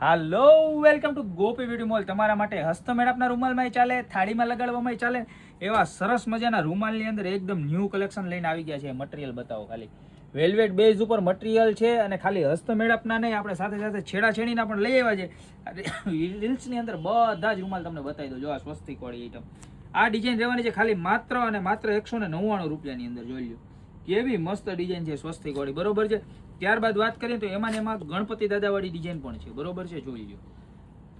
Hello welcome to Gopi beauty mall. તમારા માટે હસ્તમેળાપના રૂમાલમાં ચાલે, થાળીમાં લગાડવામાં ચાલે એવા સરસ મજાના રૂમાલની અંદર એકદમ ન્યૂ કલેક્શન લઈને આવી ગયા છે. મટીરિયલ બતાવો ખાલી. વેલ્વેટ બેઝ ઉપર મટીરિયલ છે અને ખાલી હસ્તમેળાપના નહીં, આપણે સાથે સાથે છેડાછેડીના પણ લઈ આવ્યા છે. રીલ્સની અંદર બધા જ રૂમાલ તમને બતાવી દો. જો આ સ્વસ્તિક વાળી આઈટમ, આ ડિઝાઇન રહેવાની છે ખાલી માત્ર અને માત્ર 199 રૂપિયાની અંદર. જોઈ લો કેવી મસ્ત ડિઝાઇન છે સ્વસ્તિક વાળી, બરોબર છે. ત્યારબાદ વાત કરીએ તો એમાં ગણપતિ દાદાવાળી ડિઝાઇન પણ છે, બરોબર છે. જોઈ લો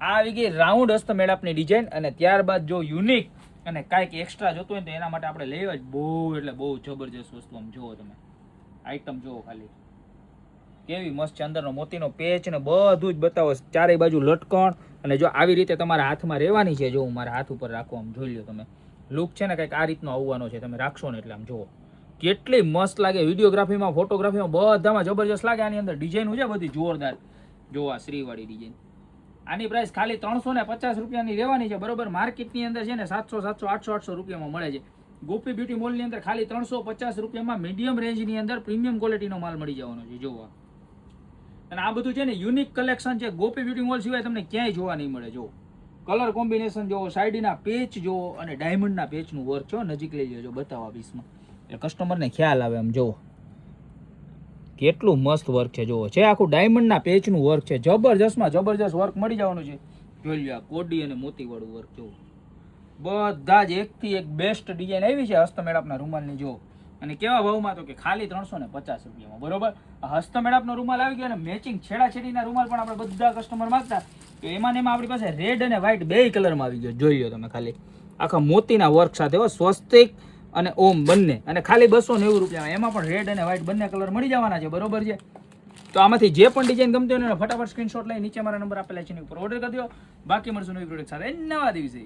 આ આવી ગઈ રાઉન્ડ હસ્તમેળાપની ડિઝાઇન. અને ત્યારબાદ જો યુનિક અને કાંઈક એક્સ્ટ્રા જોતું હોય તો એના માટે આપણે લેવા જ બહુ એટલે બહુ જબરજસ્ત વસ્તુ. આમ જુઓ તમે આઈટમ જુઓ ખાલી કેવી મસ્ત છે. અંદરનો મોતીનો પેચ ને બધું જ બતાવો, ચારે બાજુ લટકણ. અને જો આવી રીતે તમારા હાથમાં રહેવાની છે, જો હું મારા હાથ ઉપર રાખો, આમ જોઈ લો તમે. લુક છે ને કંઈક આ રીતનો આવવાનો છે, તમે રાખશો ને એટલે આમ જુઓ કેટલી મસ્ત લાગે. વિડીયોગ્રાફીમાં, ફોટોગ્રાફીમાં બધામાં જબરજસ્ત લાગે. આની અંદર ડિઝાઇન છે બધી જોરદાર. જો આ શ્રીવાળી ડિઝાઇન, આની પ્રાઇસ ખાલી 350 રૂપિયાની રહેવાની છે, બરોબર. માર્કેટની અંદર છે ને 700, 700, 800 રૂપિયામાં મળે છે. ગોપી બ્યુટી મોલની અંદર ખાલી 350 રૂપિયામાં મીડિયમ રેન્જની અંદર પ્રીમિયમ ક્વોલિટીનો માલ મળી જવાનો છે. જોવા અને આ બધું છે ને યુનિક કલેક્શન છે. ગોપી બ્યુટી મોલ સિવાય તમને ક્યાંય જોવા નહીં મળે. જો કલર કોમ્બિનેશન જોવો, સાઈડના પેચ જોવો અને ડાયમંડના પેચનું વર્ક છો. નજીક લઈ લેજો, બતાવો પીસમાં એટલે કસ્ટમરને ખ્યાલ આવે. આમ જુઓ કેટલું મસ્ત વર્ક છે. જુઓ છે આખું ડાયમંડના પેચનું વર્ક છે. જબરજસ્તમાં જબરજસ્ત વર્ક મળી જવાનું છે. જોઈ લો આ કોડી અને મોતીવાળું વર્ક જુઓ. બધા જ એકથી એક બેસ્ટ ડિઝાઇન આવી છે હસ્તમેળાપના રૂમાલની. જો અને કેવા ભાવમાં, તો કે ખાલી 350 રૂપિયામાં, બરોબર. હસ્તમેળાપનો રૂમાલ આવી ગયો અને મેચિંગ છેડાછેડીના રૂમાલ પણ આપણે બધા કસ્ટમર માંગતા, તો એમાં આપણી પાસે રેડ અને વ્હાઇટ બે કલરમાં આવી ગયો. જોઈ લો તમે ખાલી આખા મોતીના વર્ક સાથે હો, સ્વસ્તિક અને ઓમ બંને. અને ખાલી 290 રૂપિયામાં એમાં પણ રેડ અને વ્હાઇટ બંને કલર મળી જવાના છે, બરોબર છે. તો આમાંથી જે પણ ડિઝાઇન ગમતી હોય ને ફટાફટ સ્ક્રીનશોટ લઈ નીચે મારા નંબર આપેલા છે એની ઉપર ઓર્ડર કરી દો. બાકી મળશું નવી પ્રોડક્ટ સાથે નવા દિવસે.